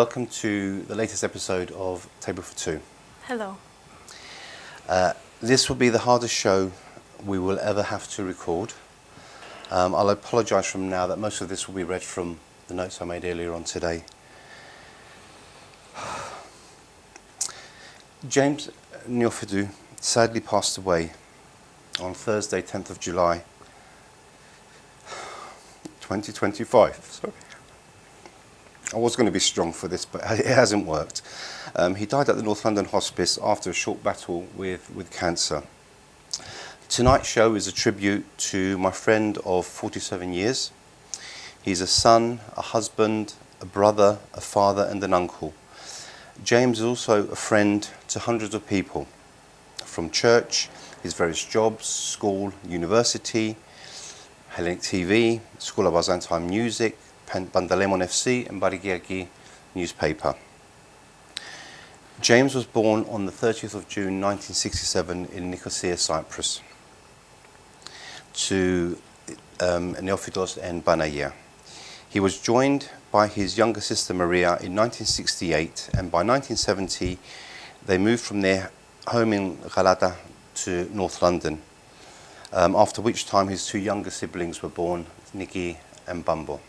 welcome to the latest episode of Table for Two. Hello. This will be the hardest show we will ever have to record. I'll apologise from now that most of this will be read from the notes I made earlier on today. James Neophytou sadly passed away on Thursday, 10th of July, 2025. Sorry. I was going to be strong for this, but it hasn't worked. He died at the North London Hospice after a short battle with cancer. Tonight's show is a tribute to my friend of 47 years. He's a son, a husband, a brother, a father and an uncle. James is also a friend to hundreds of people, from church, his various jobs, school, university, Hellenic TV, School of Byzantine Music, Bandalemon FC and Barigiagi newspaper. James was born on the 30th of June 1967 in Nicosia, Cyprus, to Neophytos and Banaia. He was joined by his younger sister Maria in 1968, and by 1970 they moved from their home in Galata to North London, after which time his two younger siblings were born, Niki and Bumbo.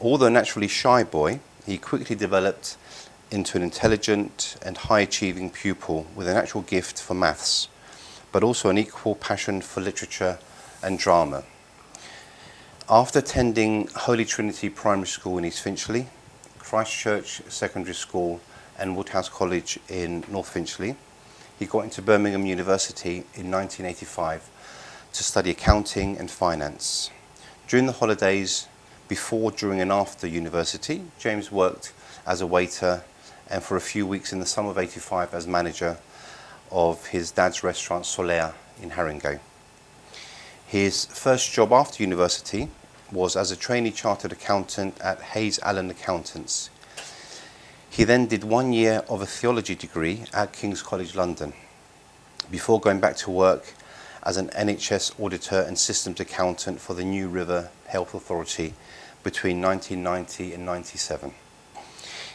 Although a naturally shy boy, he quickly developed into an intelligent and high-achieving pupil with a natural gift for maths, but also an equal passion for literature and drama. After attending Holy Trinity Primary School in East Finchley, Christ Church Secondary School and Woodhouse College in North Finchley, he got into Birmingham University in 1985 to study accounting and finance. During the holidays, before, during and after university, James worked as a waiter and for a few weeks in the summer of '85 as manager of his dad's restaurant Solaire in Haringey. His first job after university was as a trainee chartered accountant at Hayes Allen Accountants. He then did 1 year of a theology degree at King's College London before going back to work as an NHS auditor and systems accountant for the New River Health Authority between 1990 and 97.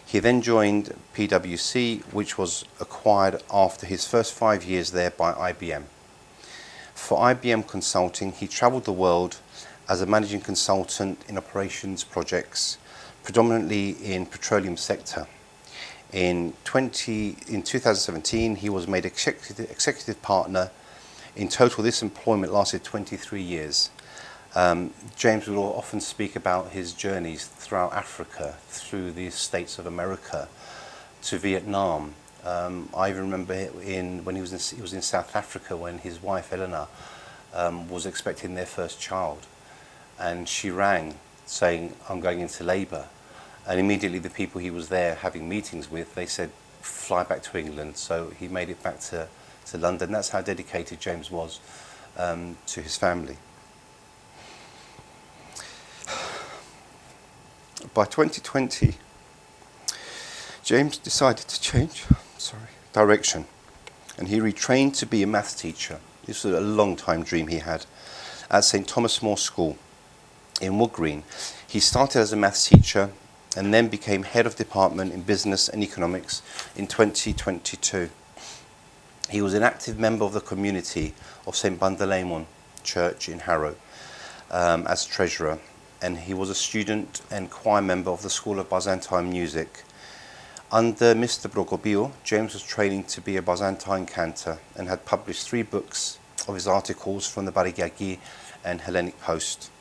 He then joined PwC, which was acquired after his first 5 years there by IBM. For IBM Consulting, he travelled the world as a managing consultant in operations projects, predominantly in petroleum sector. In 2017, he was made executive partner. In total, this employment lasted 23 years. James will often speak about his journeys throughout Africa, through the states of America, to Vietnam. I remember when he was in South Africa when his wife Eleanor was expecting their first child, and she rang saying, "I'm going into labour," and immediately the people he was there having meetings with, they said, "Fly back to England." So he made it back to London. That's how dedicated James was to his family. By 2020, James decided to change direction, and he retrained to be a maths teacher. This was a long-time dream he had at St Thomas More School in Wood Green. He started as a maths teacher and then became head of department in business and economics in 2022. He was an active member of the community of St Bandalemon Church in Harrow as treasurer, and he was a student and choir member of the School of Byzantine Music. Under Mr. Brogobio, James was training to be a Byzantine cantor and had published 3 books of his articles from the Barigiagi and Hellenic Post.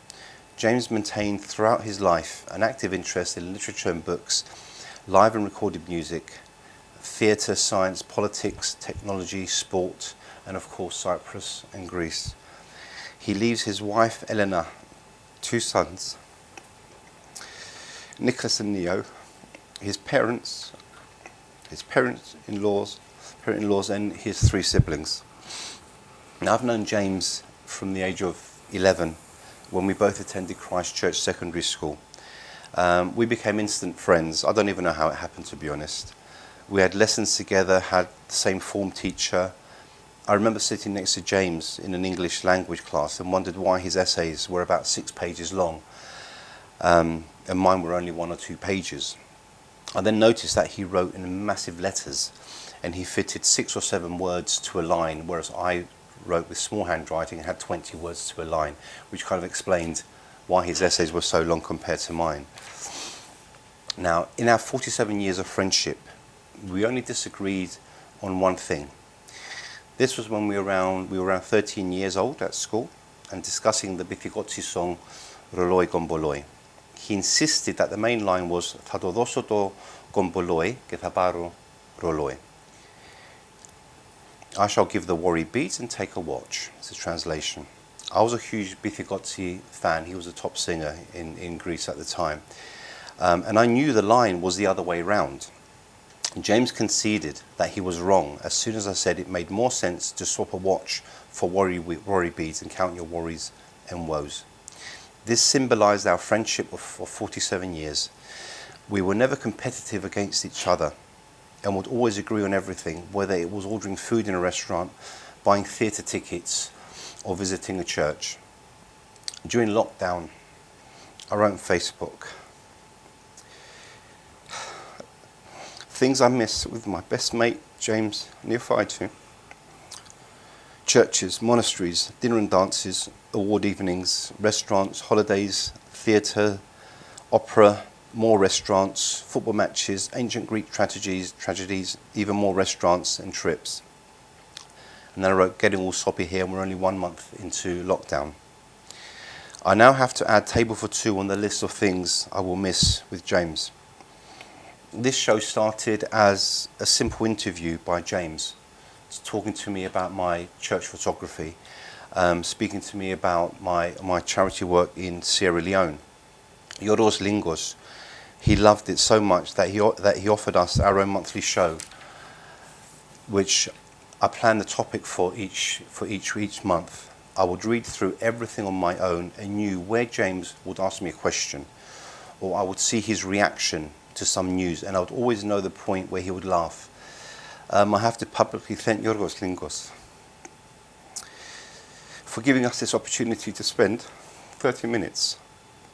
James maintained throughout his life an active interest in literature and books, live and recorded music, theatre, science, politics, technology, sport, and of course Cyprus and Greece. He leaves his wife Eleanor, 2 sons, Nicholas and Neo, his parent-in-laws, and his 3 siblings. Now, I've known James from the age of 11 when we both attended Christ Church Secondary School. We became instant friends. I don't even know how it happened, to be honest. We had lessons together, had the same form teacher. I remember sitting next to James in an English language class and wondered why his essays were about 6 pages long and mine were only 1 or 2 pages. I then noticed that he wrote in massive letters, and he fitted 6 or 7 words to a line, whereas I wrote with small handwriting and had 20 words to a line, which kind of explained why his essays were so long compared to mine. Now, in our 47 years of friendship, we only disagreed on one thing. This was when we were around 13 years old at school and discussing the Bithigotsi song Roloi Gomboloi. He insisted that the main line was "Θα το δώσω το gomboloi και θα πάρω roloi." I shall give the worry beads and take a watch. It's a translation. I was a huge Bithigotsi fan. He was a top singer in Greece at the time. And I knew the line was the other way round. James conceded that he was wrong as soon as I said it made more sense to swap a watch for worry beads and count your worries and woes. This symbolized our friendship of 47 years. We were never competitive against each other and would always agree on everything, whether it was ordering food in a restaurant, buying theatre tickets, or visiting a church. During lockdown, I wrote on Facebook, things I miss with my best mate, James Neophytou. Churches, monasteries, dinner and dances, award evenings, restaurants, holidays, theatre, opera, more restaurants, football matches, ancient Greek tragedies, even more restaurants and trips. And then I wrote, getting all soppy here, and we're only 1 month into lockdown. I now have to add table for 2 on the list of things I will miss with James. This show started as a simple interview by James, talking to me about my church photography, speaking to me about my charity work in Sierra Leone. Yoros Lingos, he loved it so much that he offered us our own monthly show, which I planned the topic for each month. I would read through everything on my own and knew where James would ask me a question, or I would see his reaction to some news, and I would always know the point where he would laugh. I have to publicly thank Yorgos Lingos for giving us this opportunity to spend 30 minutes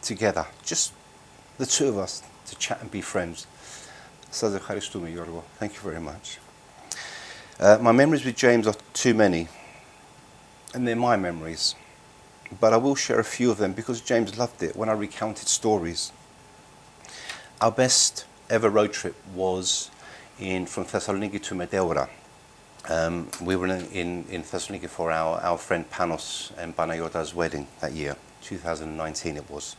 together, just the 2 of us, to chat and be friends. Σας ευχαριστούμε, Yorgo. Thank you very much. My memories with James are too many, and they're my memories, but I will share a few of them because James loved it when I recounted stories. Our best ever road trip was from Thessaloniki to Medeora. We were in Thessaloniki for our friend Panos and Panayota's wedding that year, 2019 it was.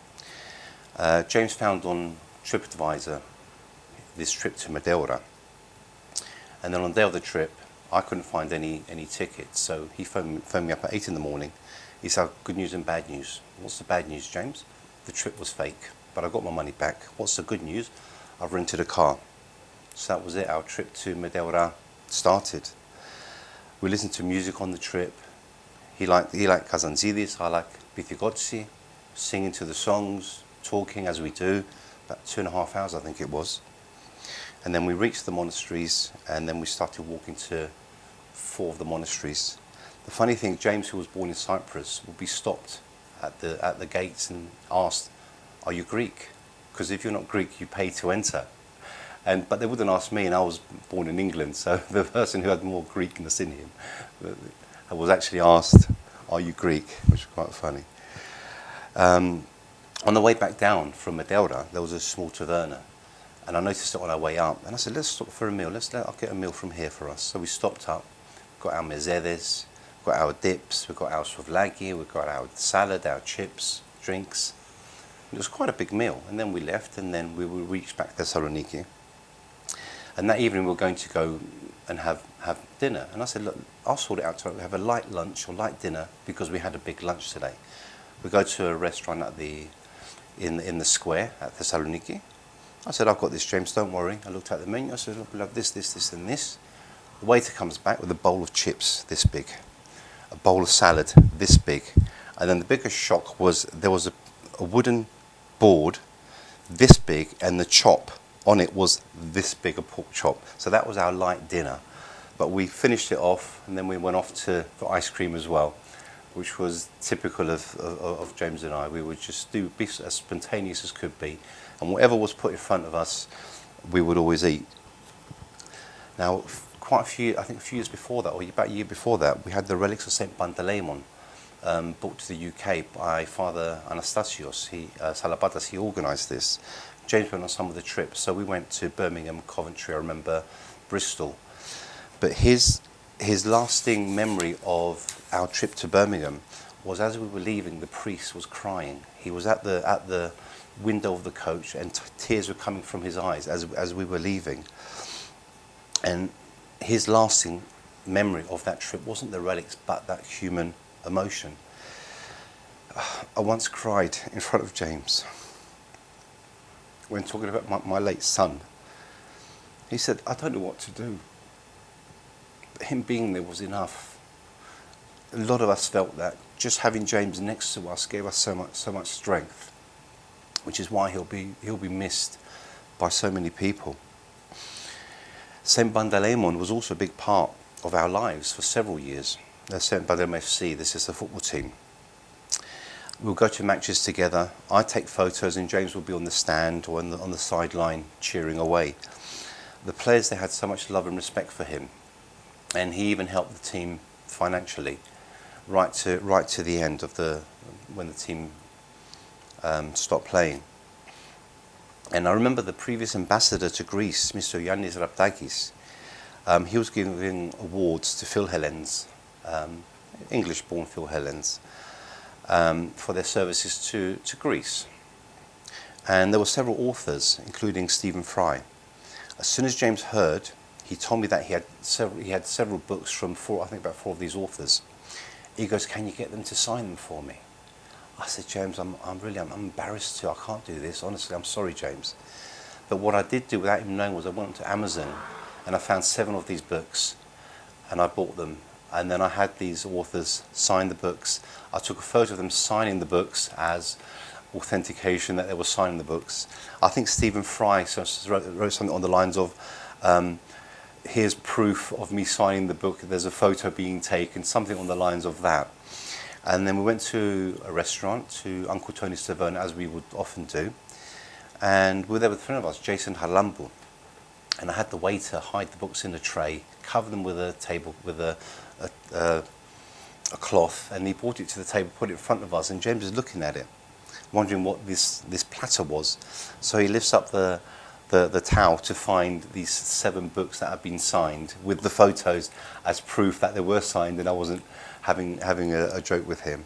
James found on TripAdvisor this trip to Medeora. And then on the day of the trip, I couldn't find any tickets, so he phoned me up at 8 in the morning. He said, good news and bad news. What's the bad news, James? The trip was fake, but I got my money back. What's the good news? I've rented a car. So that was it, our trip to Medeora started. We listened to music on the trip. He liked Kazantzidis, I like Bithigotsi, singing to the songs, talking as we do, about 2.5 hours I think it was. And then we reached the monasteries, and then we started walking to 4 of the monasteries. The funny thing, James, who was born in Cyprus, would be stopped at the gates and asked, are you Greek? Because if you're not Greek, you pay to enter. But they wouldn't ask me, and I was born in England, so the person who had more Greekness in him was actually asked, are you Greek? Which was quite funny. On the way back down from Medeora, there was a small taverna, and I noticed it on our way up, and I said, let's stop for a meal. I'll get a meal from here for us. So we stopped up, got our mezedes, got our dips, we got our souvlaki, we got our salad, our chips, drinks. It was quite a big meal, and then we left, and then we reached back Thessaloniki. And that evening we were going to go and have dinner. And I said, look, I'll sort it out to have a light lunch or light dinner because we had a big lunch today. We go to a restaurant in the square at Thessaloniki. I said, I've got this, James, don't worry. I looked at the menu. I said, look, we'll have this, and this. The waiter comes back with a bowl of chips this big, a bowl of salad this big. And then the biggest shock was there was a wooden board this big, and the chop on it was this big, a pork chop. So that was our light dinner. But we finished it off, and then we went off for ice cream as well, which was typical of James and I. We would just be as spontaneous as could be, and whatever was put in front of us, we would always eat. Now, quite a few, I think a few years before that, or about a year before that, we had the relics of Saint Pantaleimon brought to the UK by Father Anastasios. Salapatas, he organised this. James went on some of the trips, so we went to Birmingham, Coventry, I remember Bristol. But his lasting memory of our trip to Birmingham was, as we were leaving, the priest was crying. He was at the window of the coach, and tears were coming from his eyes as we were leaving. And his lasting memory of that trip wasn't the relics, but that human emotion. I once cried in front of James when talking about my late son. He said, "I don't know what to do." But him being there was enough. A lot of us felt that just having James next to us gave us so much strength, which is why he'll be missed by so many people. Saint Pantaleimon was also a big part of our lives for several years. Saint Pantaleimon FC, this is the football team. We'll go to matches together. I take photos and James will be on the stand or on the sideline cheering away. The players, they had so much love and respect for him, and he even helped the team financially right to the end of when the team stopped playing. And I remember the previous ambassador to Greece, Mr. Yannis Raptakis, he was giving awards to Philhellens, English-born Philhellens, for their services to Greece. And there were several authors, including Stephen Fry. As soon as James heard, he told me that he had several books from about four of these authors. He goes, "Can you get them to sign them for me?" I said, "James, I'm embarrassed to. I can't do this. Honestly, I'm sorry, James." But what I did do without him knowing was I went to Amazon and I found 7 of these books and I bought them. And then I had these authors sign the books. I took a photo of them signing the books as authentication that they were signing the books. I think Stephen Fry wrote something on the lines of, "Here's proof of me signing the book. There's a photo being taken," something on the lines of that. And then we went to a restaurant, to Uncle Tony's Tavern, as we would often do. And we were there with a friend of ours, Jason Harlambu. And I had the waiter hide the books in a tray, cover them with a cloth, and he brought it to the table, put it in front of us, and James is looking at it, wondering what this platter was. So he lifts up the towel to find these 7 books that had been signed with the photos as proof that they were signed, and I wasn't having a joke with him.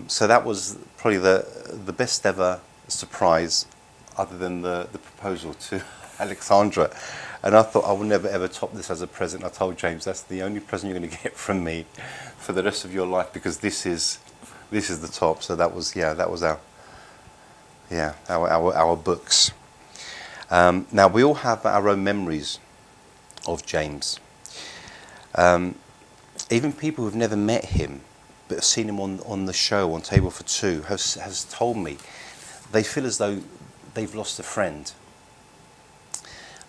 So that was probably the best ever surprise, other than the proposal to Alexandra. And I thought I would never ever top this as a present. I told James, that's the only present you're going to get from me for the rest of your life, because this is the top. So that was our books. Now we all have our own memories of James. Even people who've never met him but have seen him on the show on Table for Two has told me they feel as though they've lost a friend.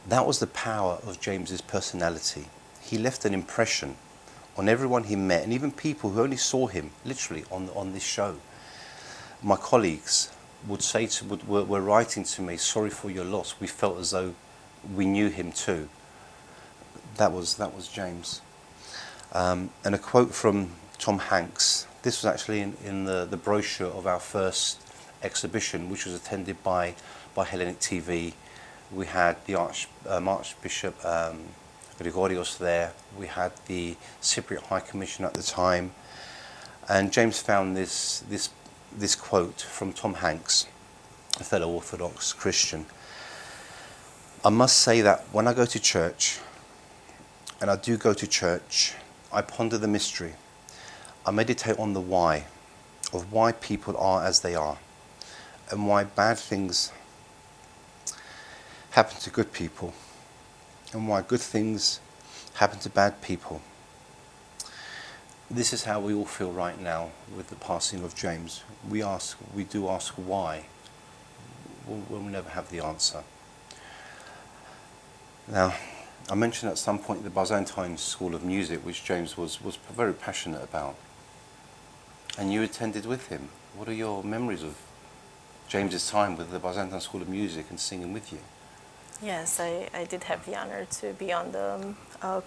That was the power of James's personality. He left an impression on everyone he met, and even people who only saw him literally on this show. My colleagues were writing to me, "Sorry for your loss. We felt as though we knew him too." That was James. And a quote from Tom Hanks. This was actually in the brochure of our first exhibition, which was attended by Hellenic TV. We had the Archbishop Grigorios there. We had the Cypriot High Commission at the time, and James found this quote from Tom Hanks, a fellow Orthodox Christian. "I must say that when I go to church, and I do go to church, I ponder the mystery. I meditate on the why, of why people are as they are, and why bad things happen to good people, and why good things happen to bad people." This is how we all feel right now with the passing of James. We do ask why. We'll never have the answer. Now, I mentioned at some point the Byzantine School of Music, which James was very passionate about. And you attended with him. What are your memories of James's time with the Byzantine School of Music and singing with you? Yes, I did have the honor to be on the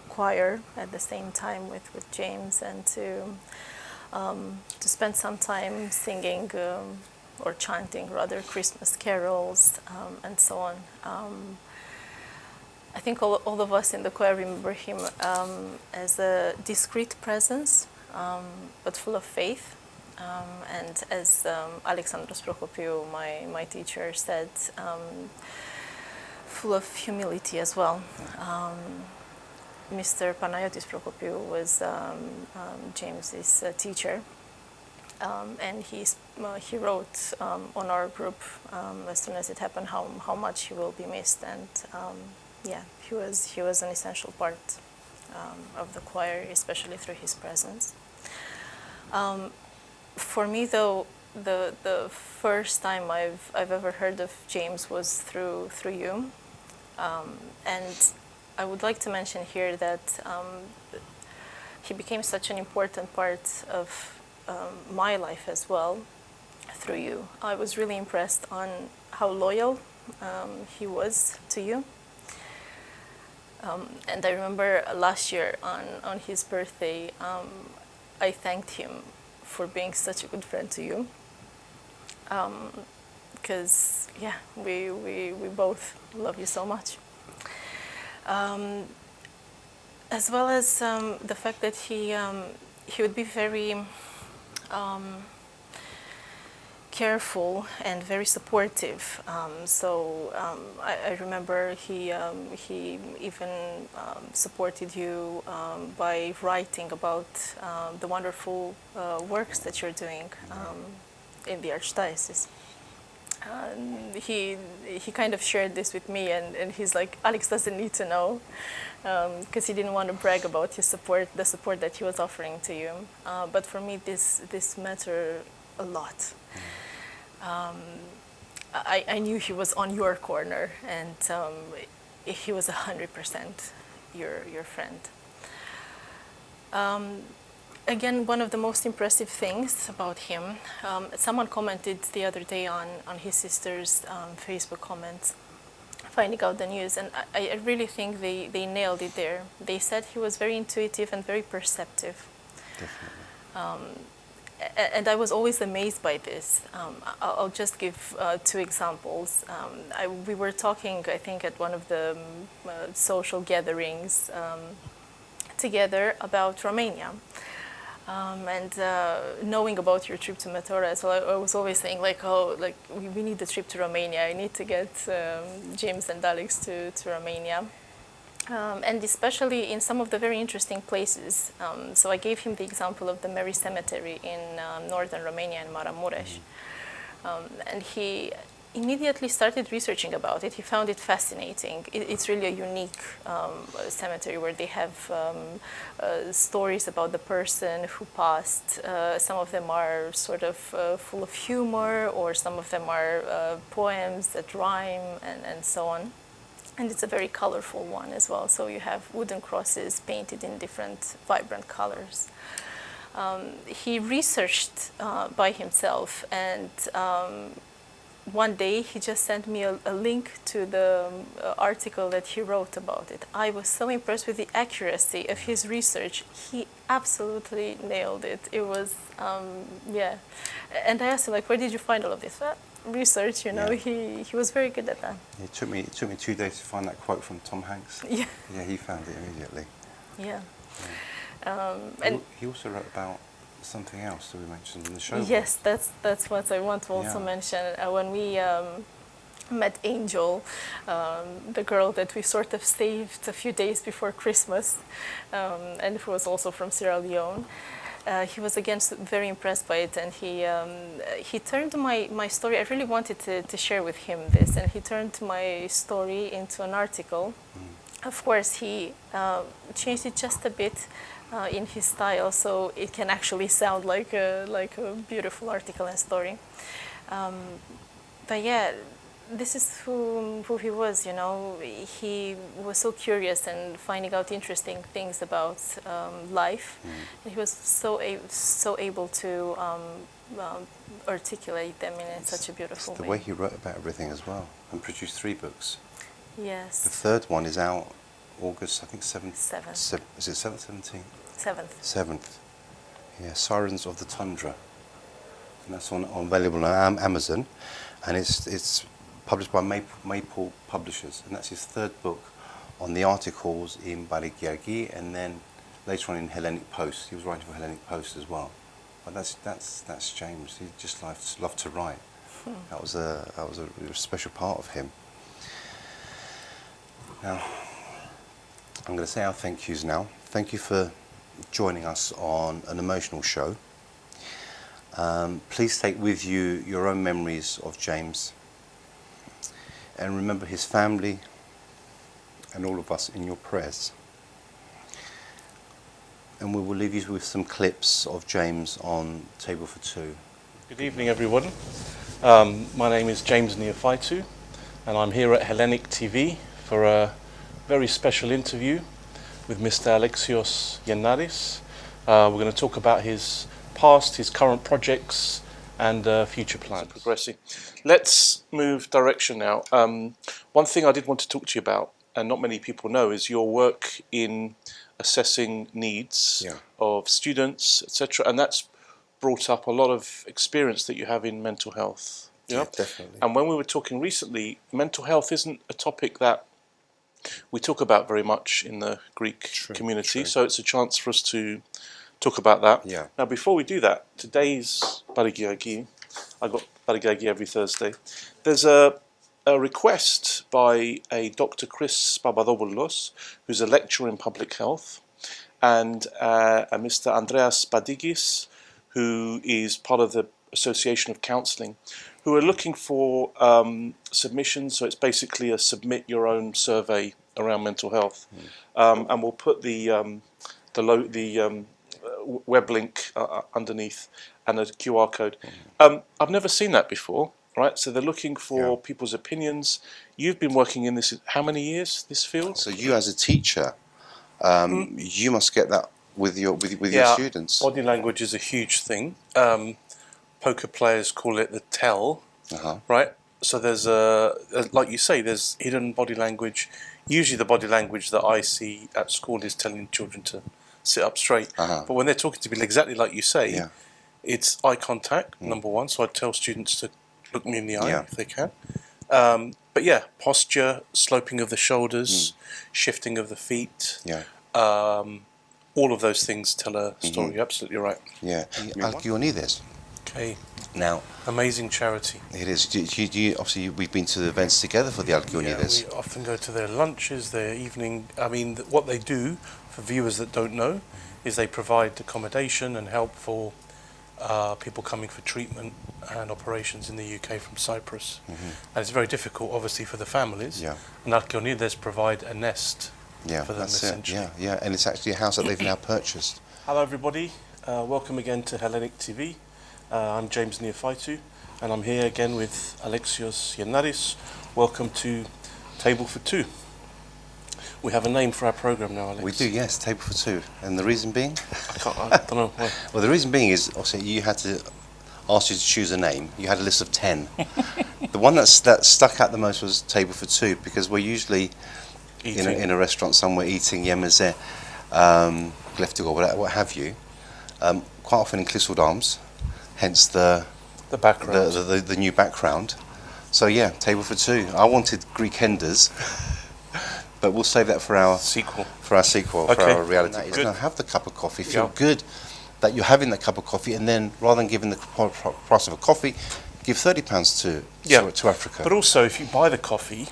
choir at the same time with James, and to spend some time singing or chanting rather Christmas carols and so on. I think all of us in the choir remember him as a discreet presence, but full of faith. And as Alexandros Prokopiou, my teacher, said, full of humility as well. Mr. Panayotis Prokopiou was James's teacher, and he wrote on our group as soon as it happened how much he will be missed, and yeah, he was an essential part of the choir, especially through his presence. For me, though, the first time I've ever heard of James was through you, and I would like to mention here that he became such an important part of my life as well through you. I was really impressed on how loyal he was to you. And I remember last year on his birthday, I thanked him for being such a good friend to you. Because, yeah, we both love you so much. As well as the fact that he would be very careful and very supportive. I remember he even supported you by writing about the wonderful works that you're doing in the Archdiocese. He kind of shared this with me, and he's like, Alex doesn't need to know, because he didn't want to brag about his support, the support that he was offering to you. But for me, this mattered a lot. I knew he was on your corner, and he was 100% your friend. Again, one of the most impressive things about him, someone commented the other day on his sister's Facebook comments, finding out the news, and I really think they nailed it there. They said he was very intuitive and very perceptive. Definitely. And I was always amazed by this. I'll just give 2 examples. We were talking, I think, at one of the social gatherings together about Romania. And knowing about your trip to Metora, so I was always saying, we need a trip to Romania. I need to get James and Alex to Romania. And especially in some of the very interesting places. So I gave him the example of the Mary Cemetery in northern Romania in Maramureș. And he immediately started researching about it. He found it fascinating. It's really a unique cemetery where they have stories about the person who passed. Some of them are sort of full of humor, or some of them are poems that rhyme, and so on. And it's a very colorful one as well. So you have wooden crosses painted in different vibrant colors. He researched by himself, and one day he just sent me a link to the article that he wrote about it. I was so impressed with the accuracy of his research. He absolutely nailed it. It was, yeah. And I asked him, where did you find all of this? Research, yeah. He was very good at that. It took me 2 days to find that quote from Tom Hanks. Yeah. Yeah, he found it immediately. Yeah. And he also wrote about something else that we mentioned in the show. Yes, that's what I want to also mention. When we met Angel, the girl that we sort of saved a few days before Christmas, and who was also from Sierra Leone. He was again very impressed by it, and he turned my story. I really wanted to share with him this, and he turned my story into an article. Of course, he changed it just a bit in his style, so it can actually sound like a beautiful article and story. But yeah, this is who he was. He was so curious and finding out interesting things about life. And he was so able to articulate them in such a beautiful way. The way he wrote about everything as well, and produced 3 books. Yes. The third one is out August, I think 7th. 7th. Is it 7th, 17th? 7th. 7th. Yeah, Sirens of the Tundra. And that's on available on Amazon. And it's published by Maple Publishers. And that's his third book on the articles in Baligiagi, and then later on in Hellenic Post. He was writing for Hellenic Post as well. But that's James. He just loved to write. That was a special part of him. Now, I'm going to say our thank yous now. Thank you for joining us on an emotional show. Please take with you your own memories of James, and remember his family and all of us in your prayers. And we will leave you with some clips of James on Table for Two. Good evening, everyone. My name is James Neophytou, and I'm here at Hellenic TV for a very special interview with Mr. Alexios Yennaris. We're going to talk about his past, his current projects, and future plans. Progressing. Let's move direction now. One thing I did want to talk to you about, and not many people know, is your work in assessing needs of students, etc. And that's brought up a lot of experience that you have in mental health. Yeah, definitely. And when we were talking recently, mental health isn't a topic that we talk about very much in the Greek community, so it's a chance for us to talk about that. Yeah. Now, before we do that, today's Baligiagi, I got Baligiagi every Thursday. There's a request by a Dr. Chris Papadopoulos, who's a lecturer in public health, and a Mr. Andreas Padigis, who is part of the Association of Counselling, who are looking for submissions. So it's basically a submit your own survey around mental health, and we'll put the web link underneath and a QR code. I've never seen that before, right? So they're looking for people's opinions. You've been working in this how many years? This field? So you, as a teacher, you must get that with your students. Body language is a huge thing. Poker players call it the tell, right? So there's like you say, there's hidden body language. Usually the body language that I see at school is telling children to sit up straight. But when they're talking to people exactly like you say, it's eye contact, number one. So I tell students to look me in the eye if they can. But yeah, posture, sloping of the shoulders, shifting of the feet. All of those things tell a story. You're absolutely right. Yeah. Alkyonides. Okay. Now, amazing charity. It is. Do you, obviously, we've been to the events together for the Alkyonides. Yeah, we often go to their lunches, their evening. I mean, what they do, for viewers that don't know, is they provide accommodation and help for people coming for treatment and operations in the UK from Cyprus. And it's very difficult, obviously, for the families. And Alkyonides provide a nest for them, essentially. Yeah, and it's actually a house that they've now purchased. Hello, everybody. Welcome again to Hellenic TV. I'm James Neophytou, and I'm here again with Alexios Yennaris. Welcome to Table for Two. We have a name for our programme now, Alex. We do, yes, Table for Two. And the reason being? I don't know. Why. Well, the reason being is, obviously, you had to ask you to choose a name. You had a list of 10. The one that stuck out the most was Table for Two, because we're usually in a restaurant somewhere eating yemeze, gleftig or what have you, quite often in Clissold Arms. Hence the background, the new background. So yeah, Table for Two. I wanted Greek Enders, but we'll save that for our sequel. For our reality. Now have the cup of coffee. Feel good that you're having that cup of coffee, and then rather than giving the price of a coffee, give £30 to Africa. But also, if you buy the coffee,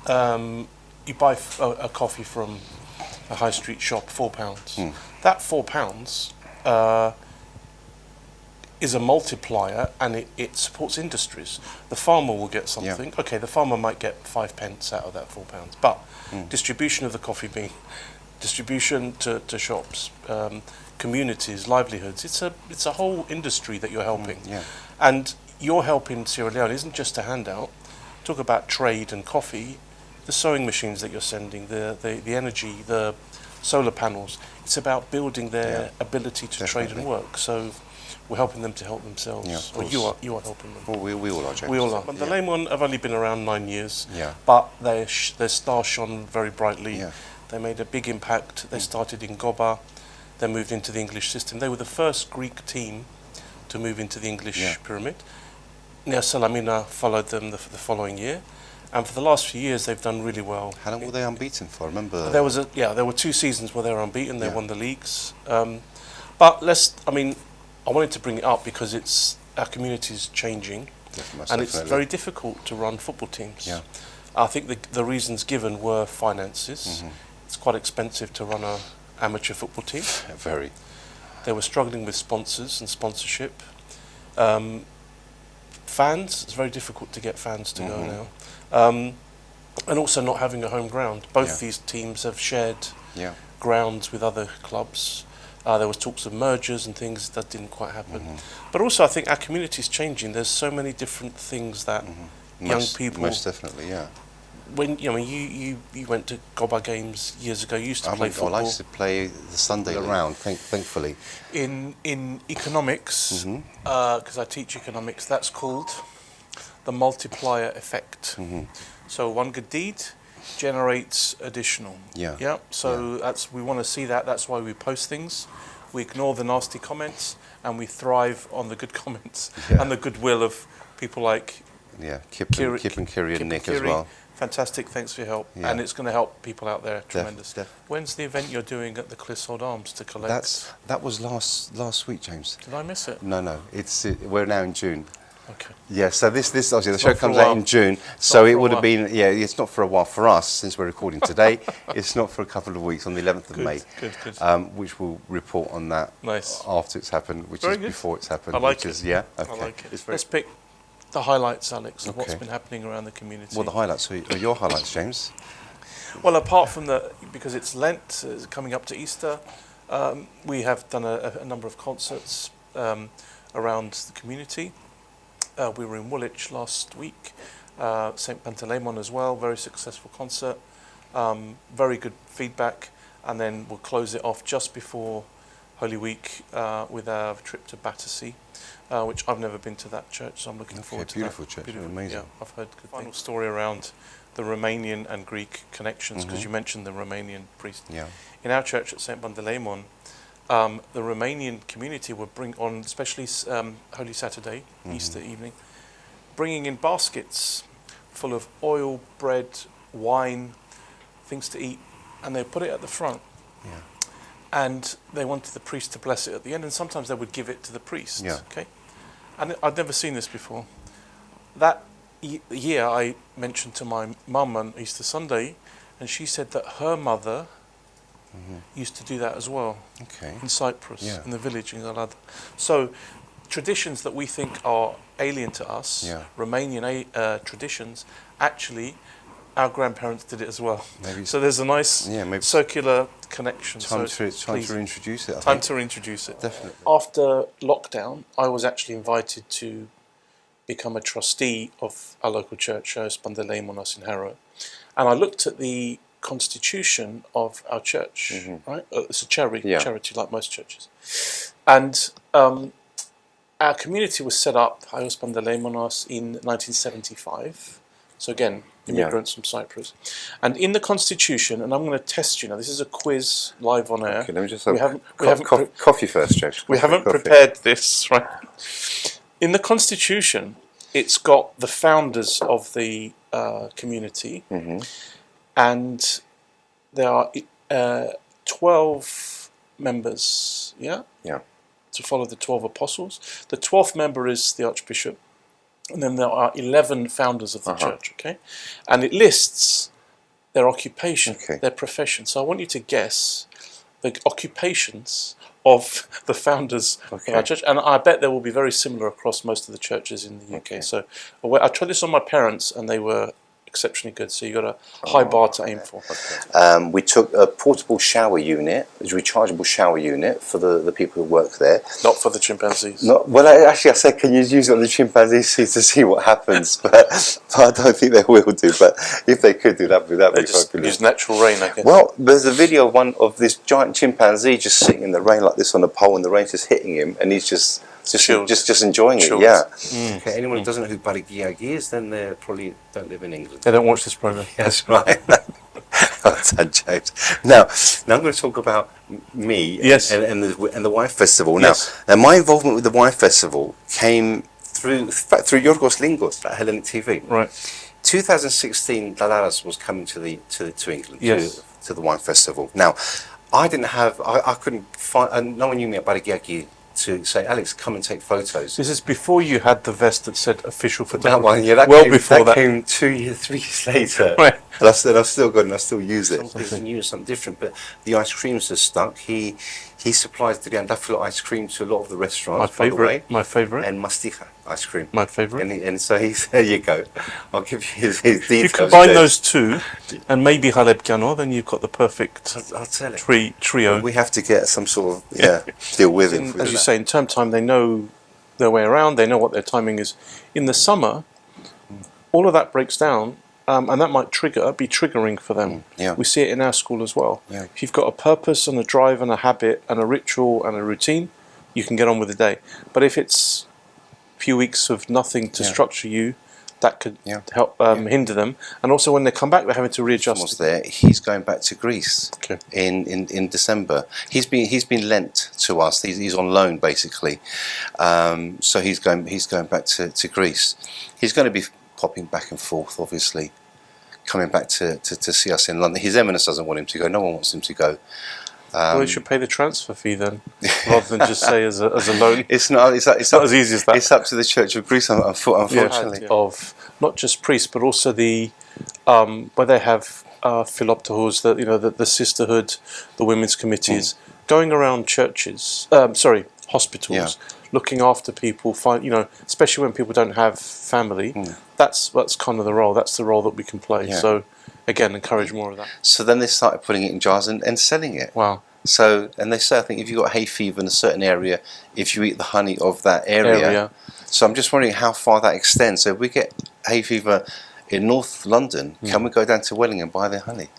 you buy a coffee from a high street shop, £4. That £4. Is a multiplier, and it supports industries. The farmer will get something. Okay, the farmer might get 5 pence out of that £4, but distribution of the coffee bean, distribution to shops, communities, livelihoods. It's a whole industry that you're helping. And your help in Sierra Leone isn't just a handout. Talk about trade and coffee, the sewing machines that you're sending, the energy, the solar panels. It's about building their ability to trade and work. So we're helping them to help themselves. Yeah, of or course. you are helping them. Well, we all are, James. We all are. But the Lemon have only been around 9 years, Yeah. but their star shone very brightly. Yeah. They made a big impact. They started in Goba, then moved into the English system. They were the first Greek team to move into the English pyramid. Nea Salamina followed them the following year, and for the last few years they've done really well. How long were they unbeaten for? I remember There were 2 seasons where they were unbeaten. They Yeah. won the leagues. But I wanted to bring it up because our community is changing, Most and it's definitely. very difficult to run football teams. Yeah. I think the reasons given were finances. Mm-hmm. It's quite expensive to run an amateur football team. Very. They were struggling with sponsors and sponsorship. Fans, it's very difficult to get fans to go now. And also not having a home ground. Both these teams have shared grounds with other clubs. There was talks of mergers and things that didn't quite happen. But also I think our community is changing. There's so many different things that young people... Most definitely, yeah. When you went to Goba games years ago, you used to play football. I used to play the Sunday round, thankfully. In economics, because I teach economics, that's called the multiplier effect. So one good deed generates additional. Yeah. So we want to see that. That's why we post things. We ignore the nasty comments and we thrive on the good comments and the goodwill of people like Kip and Kiri and Nick as well. Fantastic, thanks for your help. And it's going to help people out there, tremendous. When's the event you're doing at the Clissold Arms to collect? That was last week, James. Did I miss it? No, we're now in June. Okay. Yeah, so this obviously the show comes out in June, so it would have been it's not for a while for us since we're recording today. It's not for a couple of weeks on the 11th of May. Good. Which we'll report on that Nice. after it's happened, which is before it's happened. I like which it. Is, yeah, okay. I like it. Let's pick the highlights, Alex, of what's been happening around the community. Well, the highlights are your highlights, James. Well, apart from because it's Lent, it's coming up to Easter, we have done a number of concerts around the community. We were in Woolwich last week, St Pantaleimon as well, very successful concert, very good feedback, and then we'll close it off just before Holy Week with our trip to Battersea, which I've never been to that church, so I'm looking forward to beautiful that. Church, amazing. Yeah, I've heard good Final story around the Romanian and Greek connections, because you mentioned the Romanian priest. Yeah. In our church at St Pantaleimon, the Romanian community would bring on, especially Holy Saturday, Easter evening, bringing in baskets full of oil, bread, wine, things to eat, and they put it at the front. Yeah. And they wanted the priest to bless it at the end, and sometimes they would give it to the priest. Yeah. Okay. And I'd never seen this before. That year, I mentioned to my mum on Easter Sunday, and she said that her mother used to do that as well in Cyprus, in the village in Galada. So traditions that we think are alien to us, Romanian traditions, actually our grandparents did it as well. So there's a nice circular connection. Time to introduce it. Time to introduce it. Definitely. After lockdown, I was actually invited to become a trustee of our local church, Spandeleimonas in Harrow, and I looked at the constitution of our church. Right, it's a charity like most churches, and our community was set up, Spandeleimonas, in 1975. So again, immigrants from Cyprus, and in the constitution, and I'm going to test you now. This is a quiz live on air. Okay, let me just have coffee first, James. We haven't prepared this, right? In the constitution, it's got the founders of the community, and there are 12 members, to follow the 12 apostles. The 12th member is the Archbishop, and then there are 11 founders of the church, okay? And it lists their occupation, their profession. So I want you to guess the occupations of the founders of our church, and I bet they will be very similar across most of the churches in the UK. So I tried this on my parents, and they were exceptionally good, so you got a high bar to aim for. We took a portable shower unit, a rechargeable shower unit for the people who work there. Not for the chimpanzees. Actually I said, can you use it on the chimpanzees to see what happens? But I don't think they will do. But if they could do that'd be fabulous. Use natural rain, I guess. Well, there's a video of this giant chimpanzee just sitting in the rain like this on a pole, and the rain's just hitting him, and he's just just enjoying it. Chilled. Yeah. Okay, anyone who doesn't know who Balagiagi is, then they probably don't live in England. They don't watch this program. That's right. Well done, James. Now I'm going to talk about me Yes. and the Wife Festival. Yes. Now, my involvement with the Wife Festival came through Yorgos Lingos at Hellenic TV. Right. 2016, Dalaras was coming to England, Yes. to the Wine Festival. Now, I couldn't find, no one knew me at Balagiagi to say, Alex, come and take photos. This is before you had the vest that said official photography. That one, yeah, that came 2 years, 3 years later. Right. And I've still got it and I still use it. Something new, something different. But the ice creams are stuck. He supplies the Andafilo ice cream to a lot of the restaurants. My favourite. And Mastika ice cream. My favourite. And so there you go. I'll give you his details. If you combine those two and maybe Haleb Piano, then you've got the perfect I'll tell it. trio. We have to get some sort of deal with him. As you say, in term time, they know their way around. They know what their timing is. In the summer, all of that breaks down, and that might be triggering for them. Yeah. We see it in our school as well. Yeah. If you've got a purpose and a drive and a habit and a ritual and a routine, you can get on with the day. But if it's a few weeks of nothing to structure you, that could help hinder them. And also when they come back, they're having to readjust. Almost there. He's going back to Greece Okay. in December. He's been lent to us. He's on loan basically. So he's going back to Greece. He's going to be popping back and forth, obviously, coming back to see us in London. His Eminence doesn't want him to go. No one wants him to go. Well, they should pay the transfer fee then, rather than just say as a loan. It's not as easy as that. It's up to the Church of Greece, unfortunately. Yeah, of not just priests, but also the where they have philoptohos, the sisterhood, the women's committees, going around churches. Hospitals, looking after people. Especially when people don't have family. That's kind of the role. That's the role that we can play. Yeah. So, again, encourage more of that. So then they started putting it in jars and selling it. Wow. So, and they say, I think if you've got hay fever in a certain area, if you eat the honey of that area. So I'm just wondering how far that extends. So if we get hay fever in North London, can we go down to Welling and buy their honey?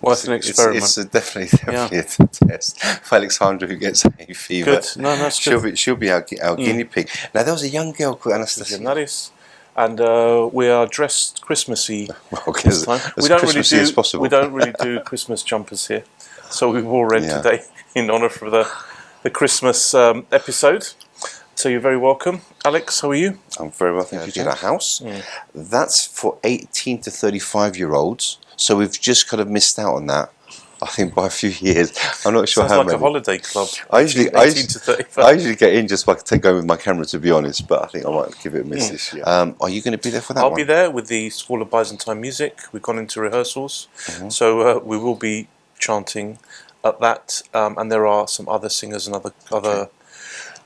Worth an experiment. It's definitely a test. For Alexandra, who gets hay fever, Good. No, that's good. she'll be our guinea pig. Now there was a young girl called Anastasia. And we are dressed Christmassy this time. As Christmassy as possible. We don't really do Christmas jumpers here, so we've all red today in honour for the Christmas episode. So you're very welcome. Alex, how are you? I'm very well, thank you. In our house. That's for 18 to 35-year-olds. So we've just kind of missed out on that, I think, by a few years. I'm not sure Sounds how like many. a holiday club. I 18 to 35. usually get in just so I can take over with my camera, to be honest, but I think I might give it a miss this year. Are you going to be there for that I'll one? be there with the School of Byzantine Music. We've gone into rehearsals, so we will be chanting at that, and there are some other singers and other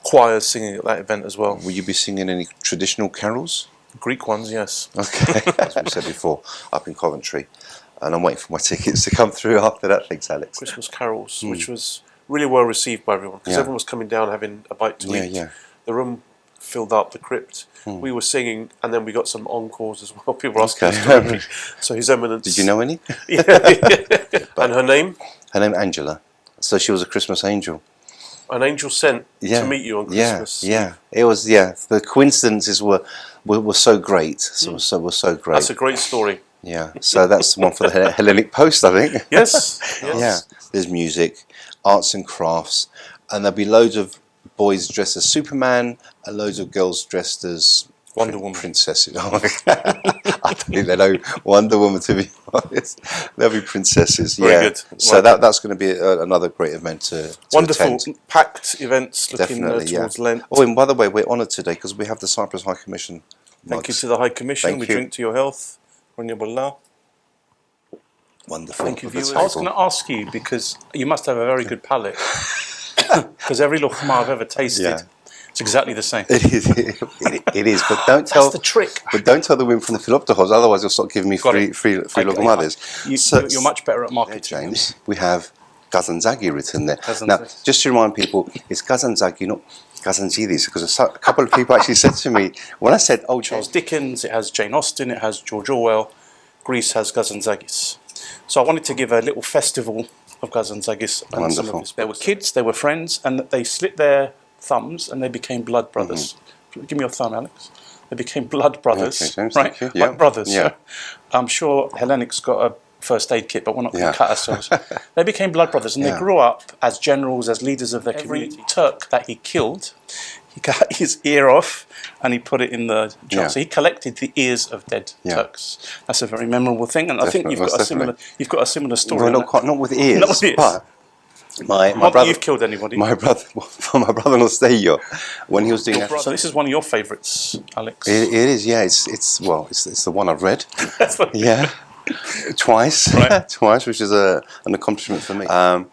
choirs singing at that event as well. Will you be singing any traditional carols? Greek ones, yes. Okay, as we said before, up in Coventry. And I'm waiting for my tickets to come through after that. Thanks, Alex. Christmas carols, which was really well received by everyone, because everyone was coming down having a bite to eat. The room filled up, the crypt. We were singing, and then we got some encores as well. People were asking us to repeat. So His Eminence. Did you know any? And her name? Her name Angela. So she was a Christmas angel. An angel sent to meet you on Christmas. It was. The coincidences were so great. So were so great. That's a great story. Yeah, so that's the one for the Hellenic Post, I think. Yes. Yeah, there's music, arts and crafts, and there'll be loads of boys dressed as Superman and loads of girls dressed as Wonder Woman. Princesses. Oh my God. I don't think they know Wonder Woman, to be honest. They'll be princesses. Very good. So that's going to be another great event to Wonderful. attend. Packed events looking towards Lent. Oh, and by the way, we're honoured today because we have the Cyprus High Commission mugs. Thank you to the High Commission. Thank we you. drink to your health. Wonderful. Thank you, viewers. I was going to ask you, because you must have a very good palate, because every lukhma I've ever tasted, it's exactly the same. It is, but don't tell. That's the trick. But don't tell the women from the Philoptochos, otherwise you'll start giving me free logomathers. You're much better at marketing. James, we have Gazanzagi written there. Now, just to remind people, it's Gazanzagi, not Gazanzidis, because a couple of people actually said to me, when I said, Charles Dickens, it has Jane Austen, it has George Orwell, Greece has Gazanzagis. So I wanted to give a little festival of Gazanzagis and some of this. There were kids, there were friends, and they slit their thumbs and they became blood brothers. Give me your thumb, Alex. They became blood brothers, Okay, James, right? thank you. Yeah. Like brothers. Yeah. I'm sure Hellenic's got a first aid kit, but we're not going Yeah. to cut ourselves. They became blood brothers, and they Yeah. grew up as generals, as leaders of their community. Turk that he killed, he cut his ear off and he put it in the jar. Yeah. So he collected the ears of dead Yeah. Turks. That's a very memorable thing, and I think Definitely, you've got a similar story. Well, on not, quite, not with ears, Not with ears. but my Not that brother. you've killed anybody. My brother-in-law Steyo, when he was doing that. So this is one of your favourites, Alex. It is, yeah. It's the one I've read. That's what Yeah, twice, Right. twice, which is an accomplishment for me. I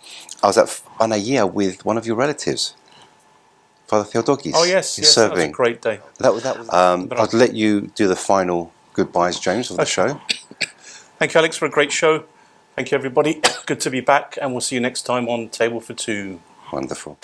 was at Banaya with one of your relatives, Father Theodokis. Oh yes, He's yes, that was a serving. great day. That was. I'd let you do the final goodbyes, James, of the show. Thank you, Alex, for a great show. Thank you, everybody. Good to be back, and we'll see you next time on Table for Two. Wonderful.